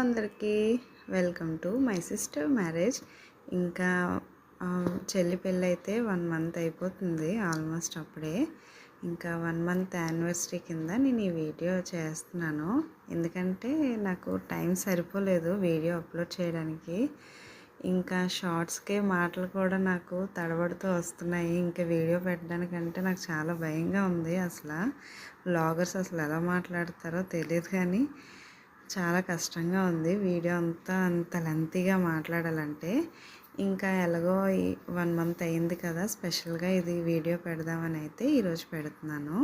అందరికీ welcome to my sister marriage. ఇంకా చెల్లి పెళ్ళి అయితే 1 మంత్ అయిపోతుంది ఆల్మోస్ట్. అప్పుడే ఇంకా 1 మంత్ యానివర్సరీ కింద నేను ఈ వీడియో చేస్తున్నాను. ఎందుకంటే నాకు టైం సరిపోలేదు వీడియో అప్లోడ్ చేయడానికి. ఇంకా షార్ట్స్కే మాటలు కూడా నాకు తడబడుతూ వస్తున్నాయి. ఇంకా వీడియో పెట్టడానికంటే నాకు చాలా భయంగా ఉంది. అసలు వ్లాగర్స్ అసలు ఎలా మాట్లాడతారో తెలియదు, కానీ చాలా కష్టంగా ఉంది వీడియో అంత లెంతీగా మాట్లాడాలంటే. ఇంకా ఎలాగో 1 మంత్ అయింది కదా, స్పెషల్గా ఇది వీడియో పెడదామని అయితే ఈరోజు పెడుతున్నాను.